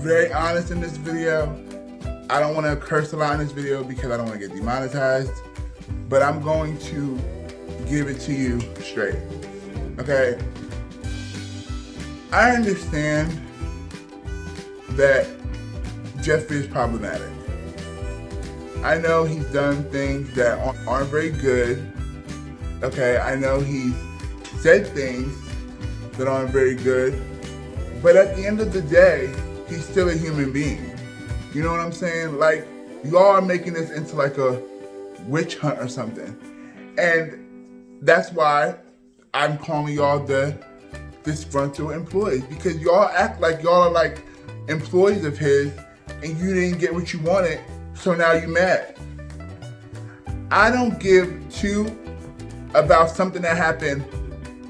very honest in this video. I don't want to curse a lot in this video because I don't want to get demonetized, but I'm going to give it to you straight, okay? I understand that Jeffree is problematic. I know he's done things that aren't very good, okay? I know he's said things that aren't very good, but at the end of the day, he's still a human being. You know what I'm saying? Like, y'all are making this into like a witch hunt or something. And that's why I'm calling y'all the disgruntled employees, because y'all act like y'all are like employees of his and you didn't get what you wanted, so now you're mad. I don't give two about something that happened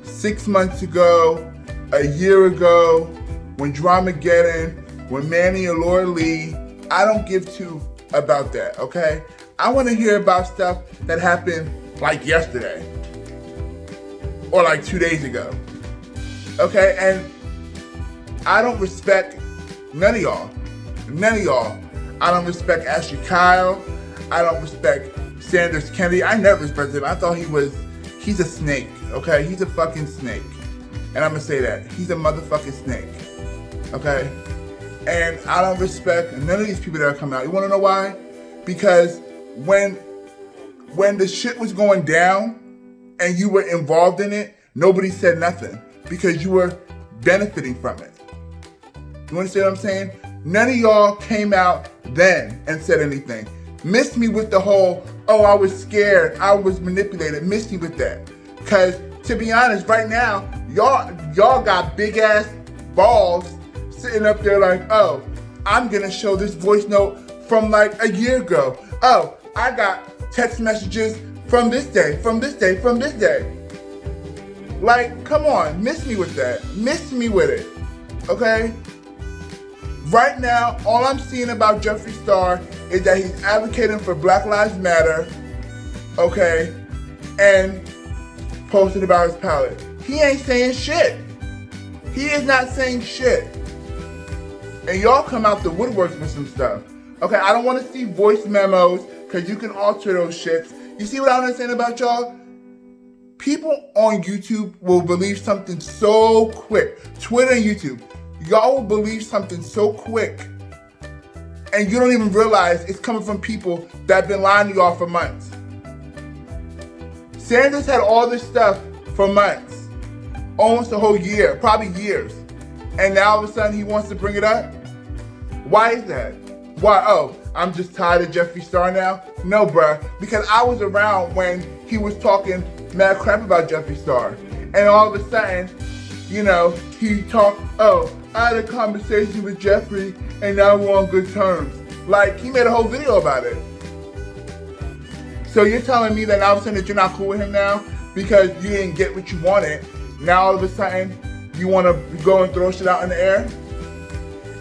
6 months ago, a year ago, when Dramageddon, when Manny and Laura Lee. I don't give two about that, okay? I want to hear about stuff that happened like yesterday or like 2 days ago, okay? And I don't respect none of y'all. None of y'all. I don't respect Ashley Kyle. I don't respect Sanders Kennedy. I never respected him. I thought he's a snake, okay? He's a fucking snake. And I'm gonna say that. He's a motherfucking snake, okay? And I don't respect none of these people that are coming out. You wanna know why? Because when the shit was going down and you were involved in it, nobody said nothing because you were benefiting from it. You understand what I'm saying? None of y'all came out then and said anything. Missed me with the whole, oh, I was scared, I was manipulated. Missed me with that. Because to be honest, right now, y'all got big ass balls sitting up there like, oh, I'm gonna show this voice note from like a year ago. Oh, I got text messages from this day, from this day, from this day. Like, come on, miss me with that. Miss me with it, okay? Right now, all I'm seeing about Jeffree Star is that he's advocating for Black Lives Matter, okay? And posting about his palette. He ain't saying shit. He is not saying shit. And y'all come out the woodworks with some stuff. Okay, I don't want to see voice memos because you can alter those shits. You see what I understand about y'all? People on YouTube will believe something so quick. Twitter and YouTube. Y'all will believe something so quick. And you don't even realize it's coming from people that have been lying to y'all for months. Sanders had all this stuff for months. Almost a whole year, probably years. And now all of a sudden he wants to bring it up? Why is that? Why? Oh, I'm just tired of Jeffree Star now? No, bruh. Because I was around when he was talking mad crap about Jeffree Star. And all of a sudden, you know, he talked, oh, I had a conversation with Jeffree and now we're on good terms. Like, he made a whole video about it. So you're telling me that all of a sudden that you're not cool with him now because you didn't get what you wanted. Now all of a sudden, you want to go and throw shit out in the air,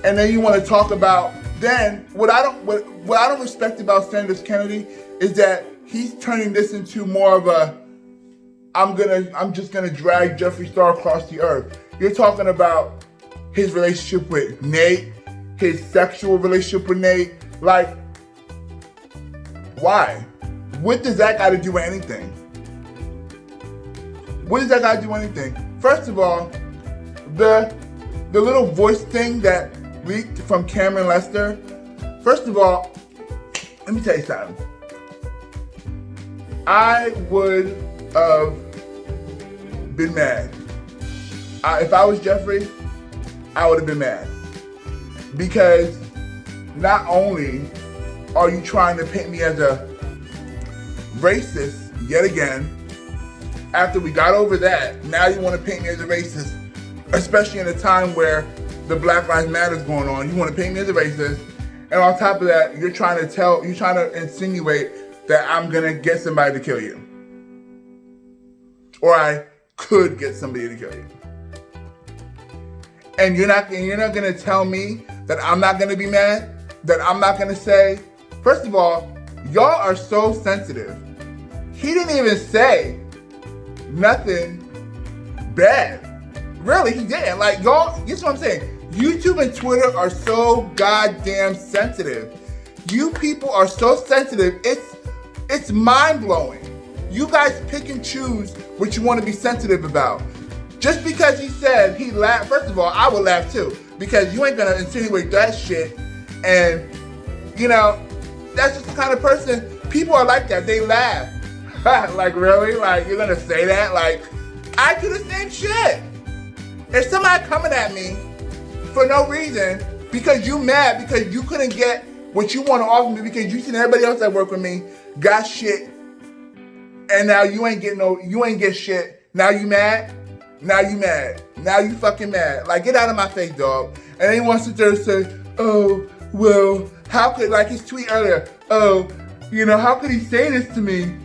and then you want to talk about. Then what I don't respect about Sanders Kennedy is that he's turning this into more of a I'm just gonna drag Jeffree Star across the earth. You're talking about his relationship with Nate, his sexual relationship with Nate. Like, why? What does that got to do with anything? What does that got to do with anything? First of all, the little voice thing that leaked from Cameron Lester. First of all, let me tell you something. I would have been mad. If I was Jeffree, I would have been mad. Because not only are you trying to paint me as a racist yet again, after we got over that, now you want to paint me as a racist, especially in a time where the Black Lives Matter is going on. You want to paint me as a racist, and on top of that, you're trying to insinuate that I'm gonna get somebody to kill you, or I could get somebody to kill you. And you're not gonna tell me that I'm not gonna be mad, that I'm not gonna say. First of all, y'all are so sensitive. He didn't even say nothing bad. Really, he didn't. Like, y'all, guess what I'm saying? YouTube and Twitter are so goddamn sensitive. You people are so sensitive, it's mind-blowing. You guys pick and choose what you want to be sensitive about. Just because he said he laughed, first of all, I would laugh too, because you ain't gonna insinuate that shit. And, you know, that's just the kind of person, people are like that, they laugh. Like, really? Like, you're gonna say that? Like, I do the same shit. If somebody coming at me for no reason, because you mad, because you couldn't get what you want to offer me, because you seen everybody else that work with me got shit, and now you ain't get shit. Now you mad? Now you mad. Now you fucking mad. Like, get out of my face, dog. And then he wants to just say, oh, well, how could, like his tweet earlier, oh, you know, how could he say this to me?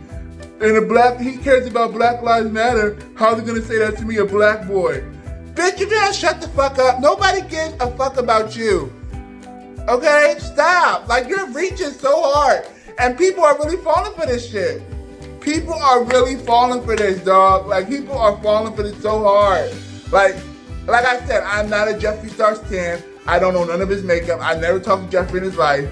And he cares about Black Lives Matter. How's he gonna say that to me, a black boy? Bitch, you gotta shut the fuck up. Nobody gives a fuck about you. Okay? Stop. Like, you're reaching so hard. And people are really falling for this shit. People are really falling for this, dog. Like, people are falling for this so hard. Like I said, I'm not a Jeffree Star stan. I don't know none of his makeup. I never talked to Jeffree in his life.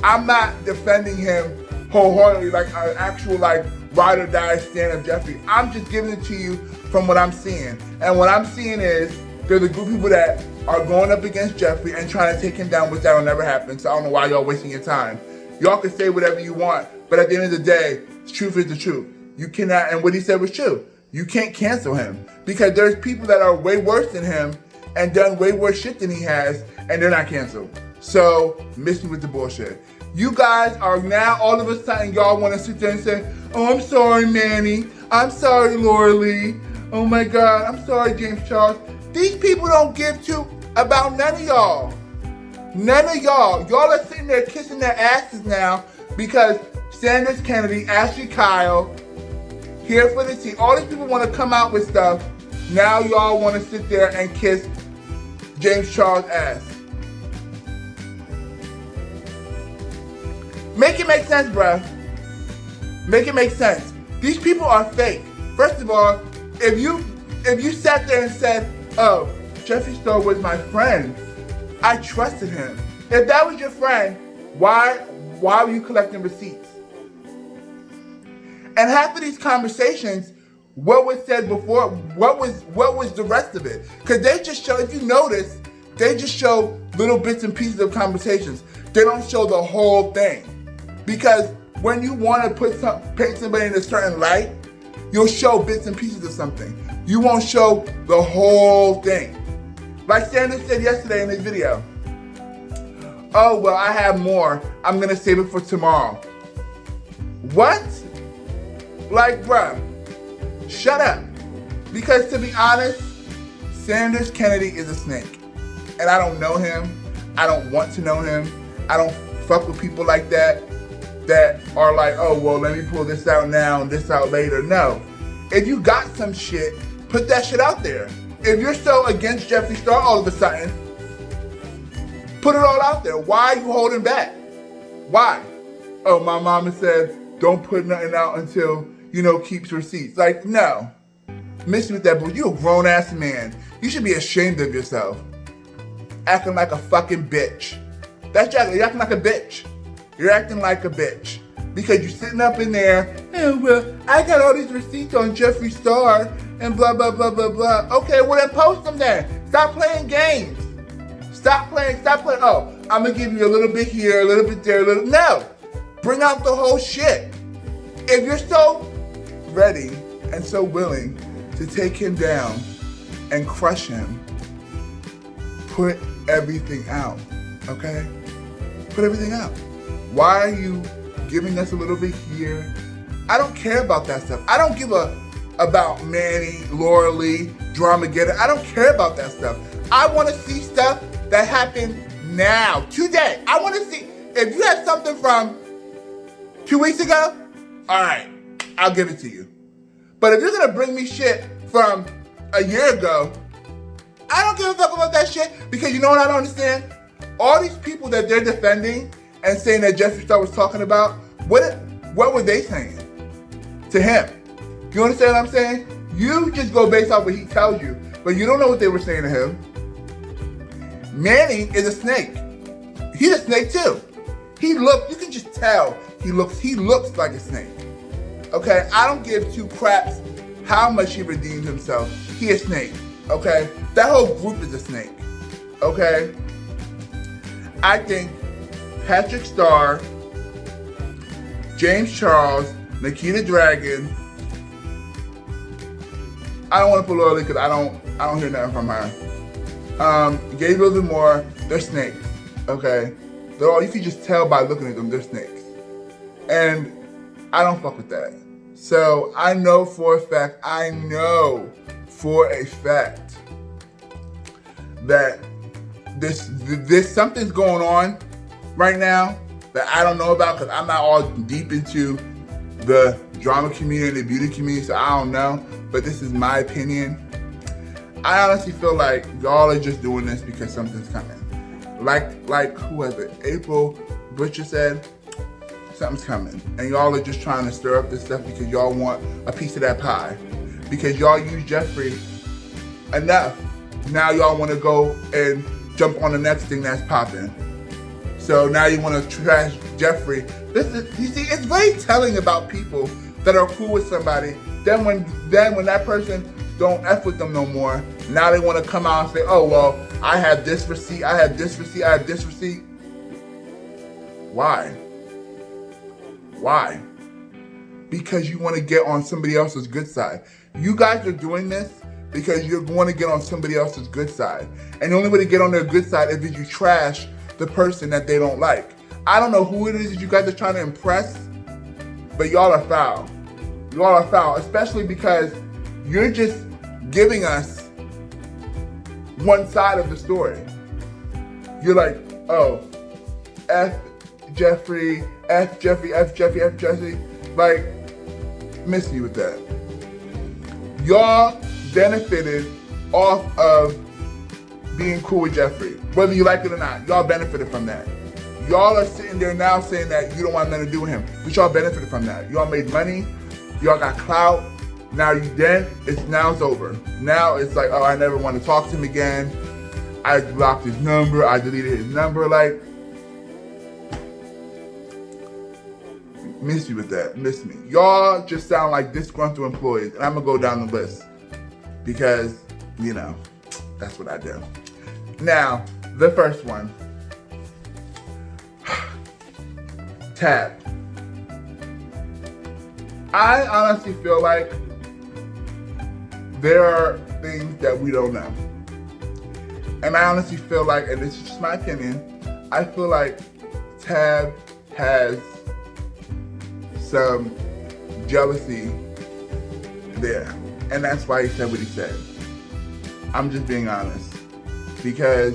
I'm not defending him wholeheartedly like an actual, like, ride or die stan of Jeffree. I'm just giving it to you from what I'm seeing. And what I'm seeing is there's a group of people that are going up against Jeffree and trying to take him down, which that'll never happen. So I don't know why y'all wasting your time. Y'all can say whatever you want, but at the end of the day, the truth is the truth. You cannot, and what he said was true. You can't cancel him because there's people that are way worse than him and done way worse shit than he has, and they're not canceled. So miss me with the bullshit. You guys are now all of a sudden y'all want to sit there and say, oh, I'm sorry, Manny. I'm sorry, Laura Lee. Oh my God, I'm sorry, James Charles. These people don't give two about none of y'all. None of y'all. Y'all are sitting there kissing their asses now because Sanders Kennedy, Ashley Kyle, here for the tea. All these people want to come out with stuff. Now y'all want to sit there and kiss James Charles' ass. Make it make sense, bruh. Make it make sense. These people are fake. First of all, if you sat there and said, oh, Jeffree Star was my friend, I trusted him. If that was your friend, why were you collecting receipts? And half of these conversations, what was said before, what was the rest of it? Because they just show, if you notice, they just show little bits and pieces of conversations. They don't show the whole thing. Because when you want to paint somebody in a certain light, you'll show bits and pieces of something. You won't show the whole thing. Like Sanders said yesterday in his video. Oh, well, I have more. I'm going to save it for tomorrow. What? Like, bruh, shut up. Because to be honest, Sanders Kennedy is a snake. And I don't know him. I don't want to know him. I don't fuck with people like that are like, oh, well, let me pull this out now and this out later. No. If you got some shit, put that shit out there. If you're so against Jeffree Star all of a sudden, put it all out there. Why are you holding back? Why? Oh, my mama said, don't put nothing out until, keeps receipts. Like, no. Miss me with that, but you a grown-ass man. You should be ashamed of yourself. Acting like a fucking bitch. That's you're acting like a bitch. You're acting like a bitch. Because you're sitting up in there, oh, well, I got all these receipts on Jeffree Star and blah, blah, blah, blah, blah. Okay, well then post them then. Stop playing games. Stop playing. Oh, I'm going to give you a little bit here, a little bit there, a little. No. Bring out the whole shit. If you're so ready and so willing to take him down and crush him, put everything out, okay? Put everything out. Why are you giving us a little bit here? I don't care about that stuff. I don't give about Manny, Laura Lee, Dramageddon. I don't care about that stuff. I want to see stuff that happened now, today. I want to see, if you have something from 2 weeks ago, all right, I'll give it to you. But if you're going to bring me shit from a year ago, I don't give a fuck about that shit, because you know what I don't understand? All these people that they're defending and saying that Jeffree Star was talking about, what were they saying to him? You understand what I'm saying? You just go based off what he tells you, but you don't know what they were saying to him. Manning is a snake. He's a snake too. You can just tell he looks like a snake. Okay, I don't give two craps how much he redeemed himself. He a snake. Okay, that whole group is a snake. Okay, I think Patrick Starr, James Charles, Nikita Dragon. I don't want to put Lily because I don't hear nothing from her. Gabriel Demore, they're snakes. Okay, you can just tell by looking at them, they're snakes, and I don't fuck with that. So I know for a fact that this something's going on right now that I don't know about because I'm not all deep into the drama community and the beauty community, so I don't know. But this is my opinion. I honestly feel like y'all are just doing this because something's coming. Like who was it? April Butcher said, something's coming. And y'all are just trying to stir up this stuff because y'all want a piece of that pie. Because y'all use Jeffree enough. Now y'all want to go and jump on the next thing that's popping. So now you want to trash Jeffree. You see, it's very telling about people that are cool with somebody. Then when that person don't F with them no more, now they want to come out and say, oh, well, I have this receipt, I have this receipt, I have this receipt. Why? Why? Because you want to get on somebody else's good side. You guys are doing this because you're going to get on somebody else's good side. And the only way to get on their good side is if you trash the person that they don't like. I don't know who it is that you guys are trying to impress, but y'all are foul. Y'all are foul, especially because you're just giving us one side of the story. You're like, oh, F Jeffree, F Jeffree, F Jeffree, F Jeffree. Like, miss me with that. Y'all benefited off of being cool with Jeffree. Whether you like it or not, y'all benefited from that. Y'all are sitting there now saying that you don't want nothing to do with him, but y'all benefited from that. Y'all made money, y'all got clout. Now it's over. Now it's like, oh, I never want to talk to him again. I blocked his number, I deleted his number. Like, miss you with that, miss me. Y'all just sound like disgruntled employees, and I'm gonna go down the list because, you know, that's what I do. Now, the first one, Tab. I honestly feel like there are things that we don't know. And I honestly feel like, and this is just my opinion, I feel like Tab has some jealousy there. And that's why he said what he said. I'm just being honest. Because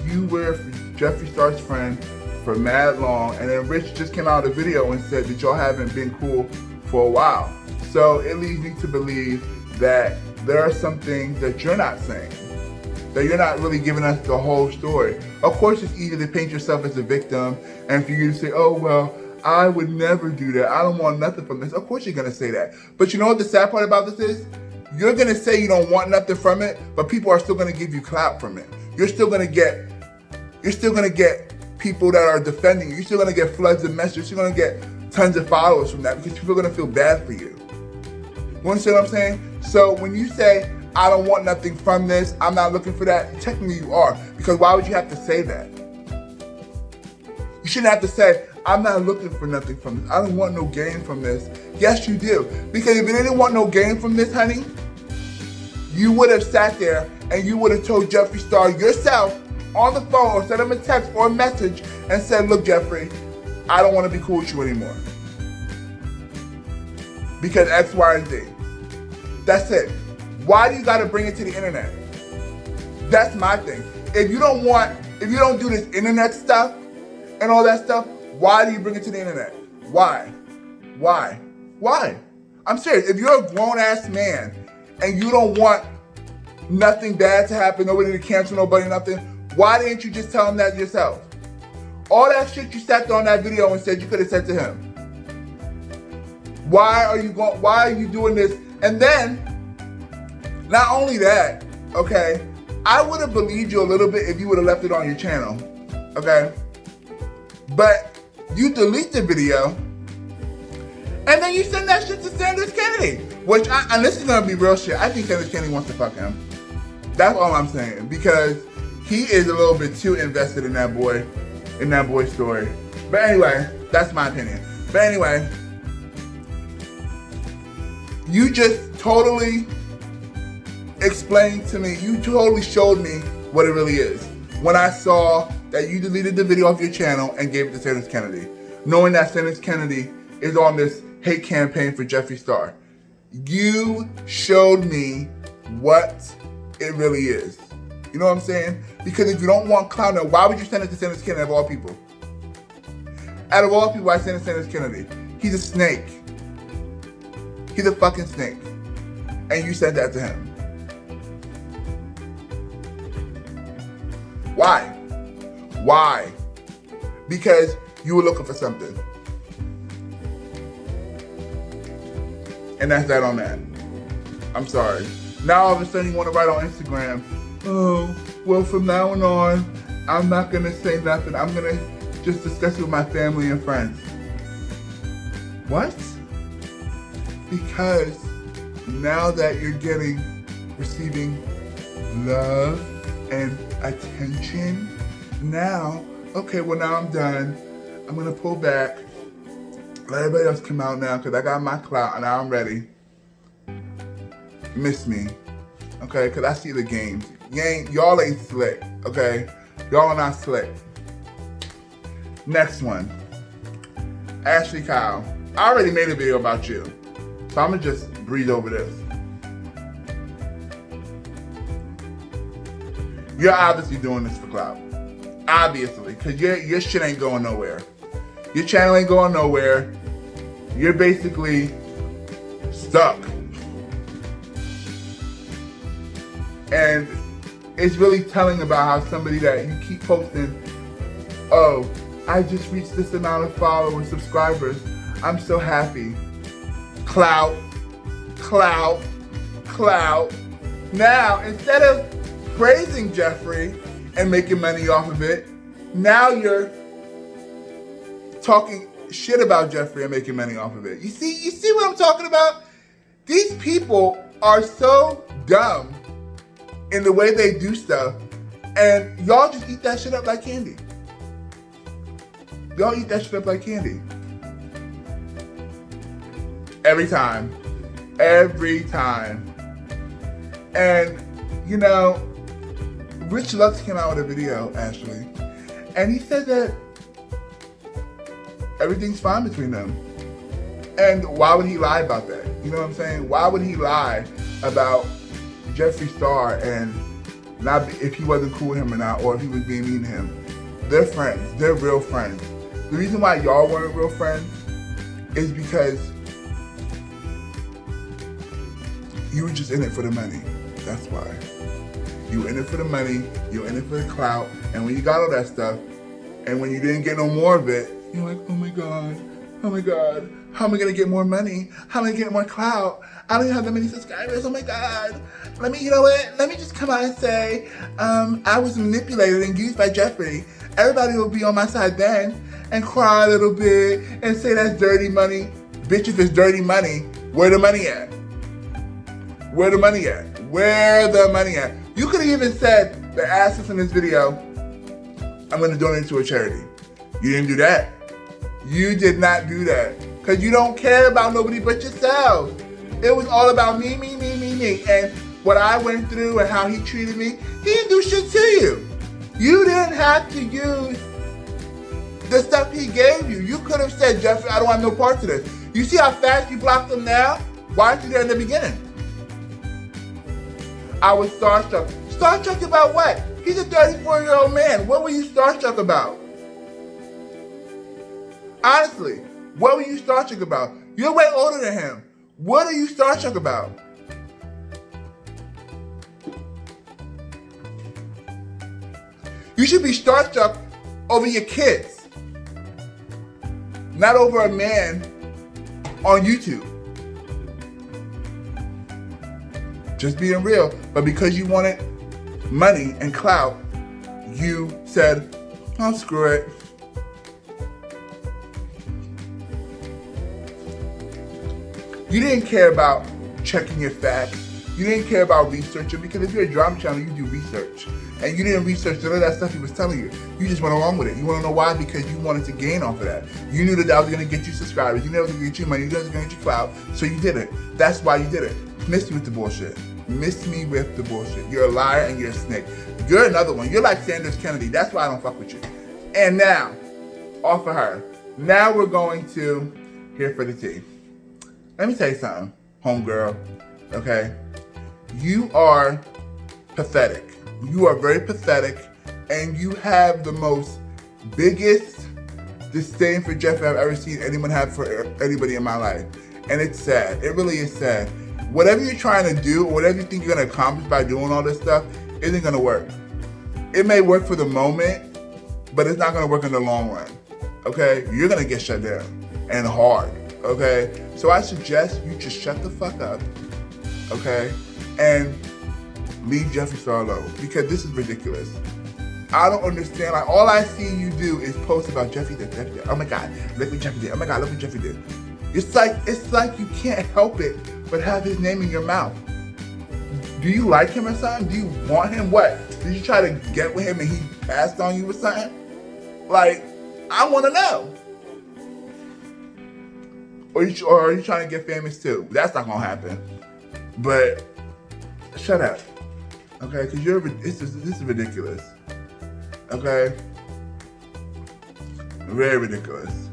you were Jeffree Star's friend for mad long, and then Rich just came out of a video and said that y'all haven't been cool for a while. So it leads me to believe that there are some things that you're not saying, that you're not really giving us the whole story. Of course, it's easy to paint yourself as a victim and for you to say, oh, well, I would never do that. I don't want nothing from this. Of course you're gonna say that. But you know what the sad part about this is? You're gonna say you don't want nothing from it, but people are still gonna give you clout from it. You're still gonna get people that are defending you. You're still gonna get floods of messages. You're still gonna get tons of followers from that because people are gonna feel bad for you. You understand what I'm saying? So when you say, I don't want nothing from this, I'm not looking for that, technically you are. Because why would you have to say that? You shouldn't have to say, I'm not looking for nothing from this. I don't want no gain from this. Yes, you do. Because if you didn't want no gain from this, honey, you would have sat there and you would have told Jeffree Star yourself on the phone or sent him a text or a message and said, look, Jeffree, I don't want to be cool with you anymore. Because X, Y, and Z. That's it. Why do you gotta bring it to the internet? That's my thing. If you don't do this internet stuff and all that stuff, why do you bring it to the internet? Why? Why? Why? I'm serious. If you're a grown-ass man and you don't want nothing bad to happen, nobody to cancel nobody, nothing, why didn't you just tell him that yourself? All that shit you sat there on that video and said you could have said to him. Why are you doing this? And then, not only that, okay, I would have believed you a little bit if you would have left it on your channel, okay? But you delete the video, and then you send that shit to Sanders Kennedy, which, and this is gonna be real shit, I think Sanders Kennedy wants to fuck him. That's all I'm saying, because he is a little bit too invested in that boy's story. But anyway, that's my opinion. But anyway, you just totally explained to me, you totally showed me what it really is when I saw that you deleted the video off your channel and gave it to Sanders Kennedy, knowing that Sanders Kennedy is on this hate campaign for Jeffree Star. You showed me what it really is. You know what I'm saying? Because if you don't want clout, now why would you send it to Sanders Kennedy of all people? Out of all people, I send it to Sanders Kennedy. He's a snake. He's a fucking snake. And you sent that to him. Why? Why? Because you were looking for something. And that's that on that. I'm sorry. Now all of a sudden you want to write on Instagram, oh, well from now on, I'm not going to say nothing. I'm going to just discuss it with my family and friends. What? Because now that you're receiving love and attention, now, okay, well now I'm done. I'm going to pull back. Let everybody else come out now because I got my clout and now I'm ready. Miss me, okay? Because I see the games. Y'all ain't slick, okay? Y'all are not slick. Next one. Ashley Kyle. I already made a video about you, so I'm going to just breeze over this. You're obviously doing this for clout. Obviously, because your shit ain't going nowhere. Your channel ain't going nowhere. You're basically stuck. And it's really telling about how somebody that you keep posting, oh, I just reached this amount of followers, subscribers. I'm so happy. Clout, clout, clout. Now, instead of praising Jeffree and making money off of it, now you're talking shit about Jeffree and making money off of it. You see what I'm talking about? These people are so dumb in the way they do stuff, and y'all just eat that shit up like candy. Y'all eat that shit up like candy. Every time. Every time. And, you know, Rich Lux came out with a video, Ashley, and he said that everything's fine between them. And why would he lie about that? You know what I'm saying? Why would he lie about Jeffree Star and not if he wasn't cool with him or not, or if he was being mean to him? They're friends. They're real friends. The reason why y'all weren't real friends is because you were just in it for the money. That's why. You were in it for the money, you were in it for the clout, and when you got all that stuff, and when you didn't get no more of it, you're like, oh my God, how am I gonna get more money? How am I gonna get more clout? I don't even have that many subscribers, oh my God. You know what? Let me just come out and say, I was manipulated and used by Jeffree. Everybody will be on my side then, and cry a little bit, and say that's dirty money. Bitch, if it's dirty money, where the money at? Where the money at? Where the money at? You could have even said, the assets in this video, I'm gonna donate to a charity. You didn't do that. You did not do that. Because you don't care about nobody but yourself. It was all about me. And what I went through and how he treated me, he didn't do shit to you. You didn't have to use the stuff he gave you. You could have said, Jeffree, I don't want no parts of this. You see how fast you blocked him now? Why aren't you there in the beginning? I was starstruck. Starstruck about what? He's a 34-year-old man. What were you starstruck about? Honestly, what were you starstruck about? You're way older than him. What are you starstruck about? You should be starstruck over your kids, not over a man on YouTube. Just being real. But because you wanted money and clout, you said, oh, screw it. You didn't care about checking your facts. You didn't care about researching, because if you're a drama channel, you do research. And you didn't research none of that stuff he was telling you. You just went along with it. You want to know why? Because you wanted to gain off of that. You knew that that was going to get you subscribers. You knew it was going to get you money. You knew it was going to get you clout. So you did it. That's why you did it. Miss me with the bullshit. Miss me with the bullshit. You're a liar and you're a snake. You're another one. You're like Sanders Kennedy. That's why I don't fuck with you. And now, off of her. Now we're going to Here for the Tea. Let me tell you something, homegirl. Okay? You are pathetic. You are very pathetic, and you have the most biggest disdain for Jeffree I've ever seen anyone have for anybody in my life. And it's sad. It really is sad. Whatever you're trying to do, or whatever you think you're going to accomplish by doing all this stuff, isn't going to work. It may work for the moment, but it's not going to work in the long run. Okay? You're going to get shut down, and hard. Okay? So I suggest you just shut the fuck up. Okay? And leave Jeffree Star alone, because this is ridiculous. I don't understand. Like, all I see you do is post about Jeffree did. Oh my God, look what Jeffree did. Oh my God, look what Jeffree did. It's like you can't help it but have his name in your mouth. Do you like him or something? Do you want him? What? Did you try to get with him and he passed on you or something? Like, I want to know. Or are you trying to get famous too? That's not gonna happen. But shut up, okay? Because this is ridiculous, okay? Very ridiculous.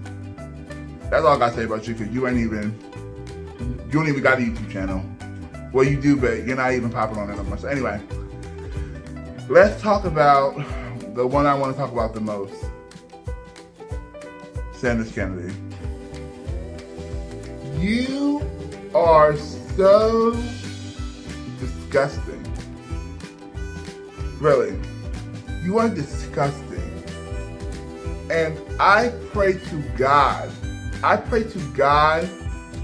That's all I gotta say about you, because you don't even got a YouTube channel. Well, you do, but you're not even popping on it no more. So anyway, let's talk about the one I want to talk about the most. Sanders Kennedy. You are so disgusting. Really. You are disgusting. And I pray to God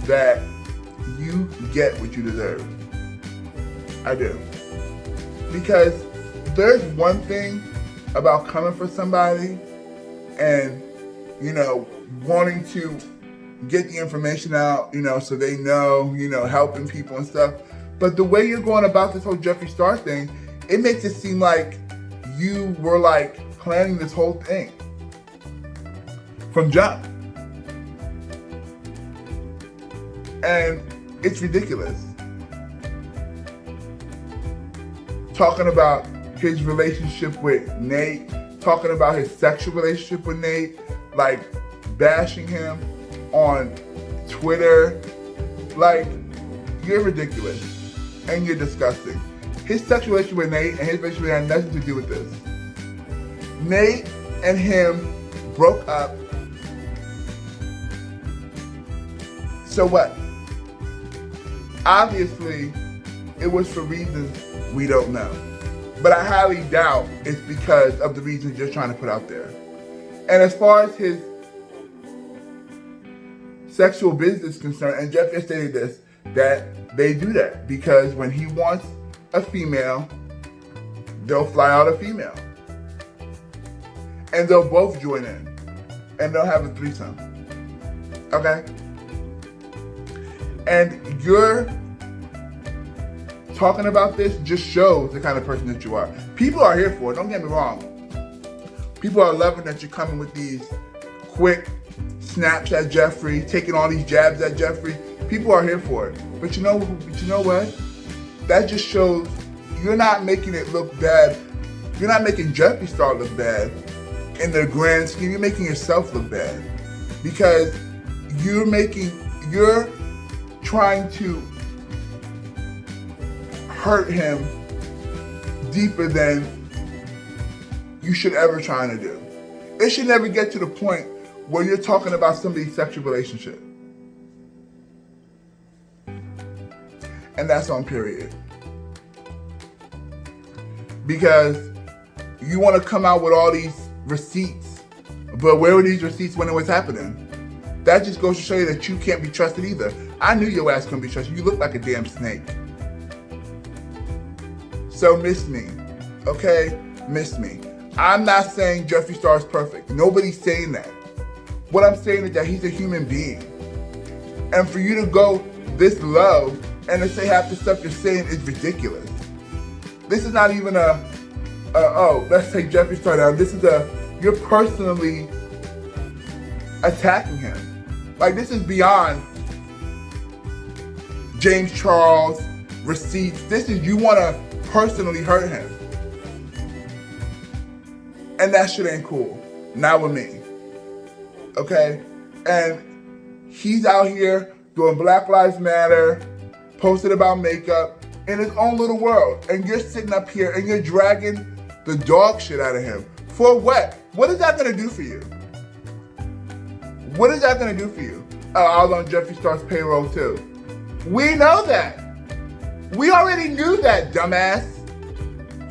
that you get what you deserve. I do. Because there's one thing about coming for somebody and, wanting to get the information out, so they know, helping people and stuff. But the way you're going about this whole Jeffree Star thing, it makes it seem like you were like planning this whole thing from jump. And it's ridiculous. Talking about his relationship with Nate, talking about his sexual relationship with Nate, like bashing him on Twitter. Like, you're ridiculous and you're disgusting. His sexual relationship with Nate and his relationship had nothing to do with this. Nate and him broke up. So what? Obviously, it was for reasons we don't know. But I highly doubt it's because of the reasons you're trying to put out there. And as far as his sexual business is concerned, and Jeff just stated this, that they do that because when he wants a female, they'll fly out a female. And they'll both join in. And they'll have a threesome. Okay? And you're talking about this just shows the kind of person that you are. People are here for it, don't get me wrong. People are loving that you're coming with these quick snaps at Jeffree, taking all these jabs at Jeffree. People are here for it. But you know what? That just shows you're not making it look bad. You're not making Jeffree Star look bad in the grand scheme. You're making yourself look bad. Because you're trying to hurt him deeper than you should ever try to do. It should never get to the point where you're talking about somebody's sexual relationship. And that's on period. Because you want to come out with all these receipts, but where were these receipts when it was happening? That just goes to show you that you can't be trusted either. I knew your ass couldn't be trusted. You look like a damn snake. So miss me. okay? Miss me. I'm not saying Jeffree Star is perfect. Nobody's saying that. What I'm saying is that he's a human being. And for you to go this low and to say half the stuff you're saying is ridiculous. This is not even oh, let's take Jeffree Star down. This is you're personally attacking him. Like, this is beyond James Charles, receipts. This is, you want to personally hurt him. And that shit ain't cool. Not with me. Okay? And he's out here doing Black Lives Matter, posting about makeup in his own little world. And you're sitting up here and you're dragging the dog shit out of him. For what? What is that gonna do for you? What is that gonna do for you? Oh, I was on Jeffree Star's payroll too. We know that. We already knew that, dumbass.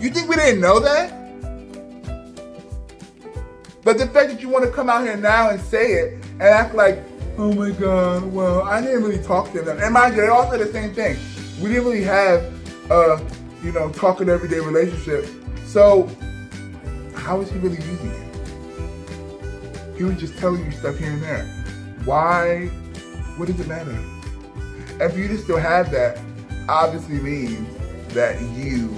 You think we didn't know that? But the fact that you want to come out here now and say it and act like, oh my God, well, I didn't really talk to them. And mind you, they all said the same thing. We didn't really have talking everyday relationship. So how is he really using it? He was just telling you stuff here and there. Why? What does it matter? And for you to still have that, obviously means that you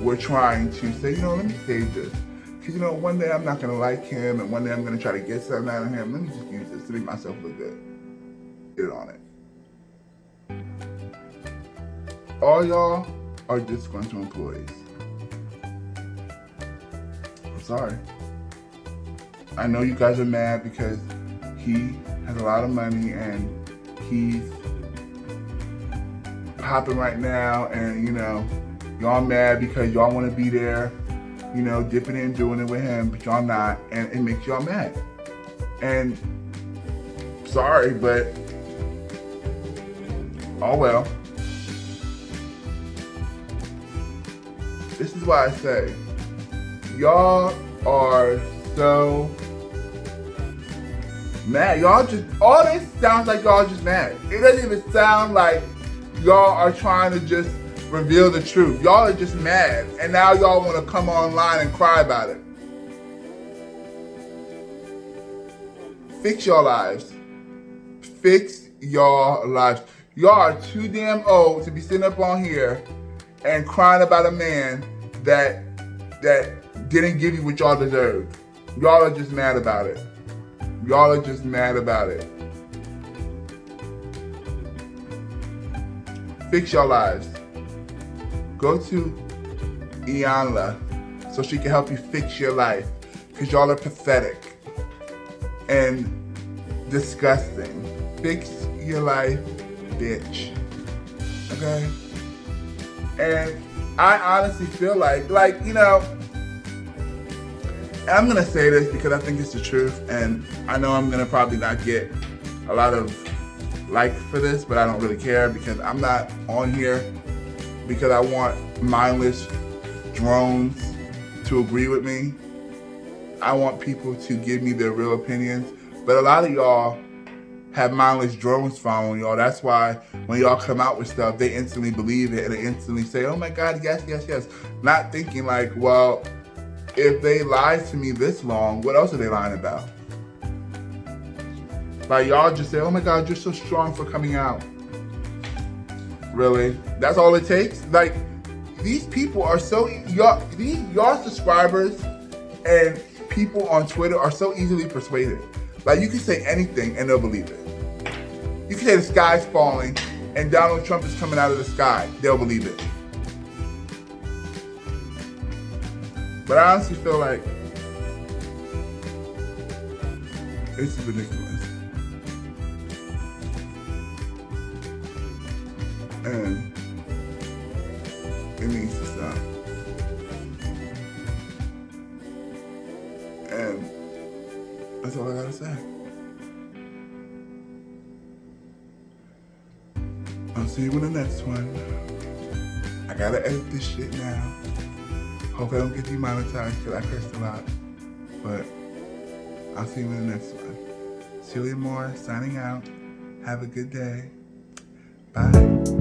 were trying to say, let me save this. Because, one day I'm not going to like him, and one day I'm going to try to get something out of him. Let me just use this to make myself look good. Get it on it. All y'all are disgruntled employees. I'm sorry. I know you guys are mad because he has a lot of money and he's popping right now, and y'all mad because y'all want to be there, dipping in and doing it with him, but y'all not, and it makes y'all mad. And sorry, but oh well. This is why I say y'all are so mad. Y'all just, all this sounds like y'all just mad. It doesn't even sound like y'all are trying to just reveal the truth. Y'all are just mad. And now y'all want to come online and cry about it. Fix your lives. Fix your lives. Y'all are too damn old to be sitting up on here and crying about a man that didn't give you what y'all deserved. Y'all are just mad about it. Y'all are just mad about it. Fix your lives. Go to Iyanla so she can help you fix your life. Because y'all are pathetic and disgusting. Fix your life, bitch. Okay? And I honestly feel like, and I'm going to say this because I think it's the truth, and I know I'm going to probably not get a lot of like for this, but I don't really care because I'm not on here because I want mindless drones to agree with me. I want people to give me their real opinions, but a lot of y'all have mindless drones following y'all. That's why when y'all come out with stuff, they instantly believe it and they instantly say, oh my God, yes, yes, yes. Not thinking like, well, if they lied to me this long, what else are they lying about? Like, y'all just say, oh my God, you're so strong for coming out. Really? That's all it takes? Like, these people are so, y'all subscribers and people on Twitter are so easily persuaded. Like, you can say anything and they'll believe it. You can say the sky's falling and Donald Trump is coming out of the sky. They'll believe it. But I honestly feel like it's ridiculous. And it needs to stop. And that's all I gotta say. I'll see you in the next one. I gotta edit this shit now. Hope I don't get demonetized because I cursed a lot. But I'll see you in the next one. Cecilia Mura signing out. Have a good day. Bye.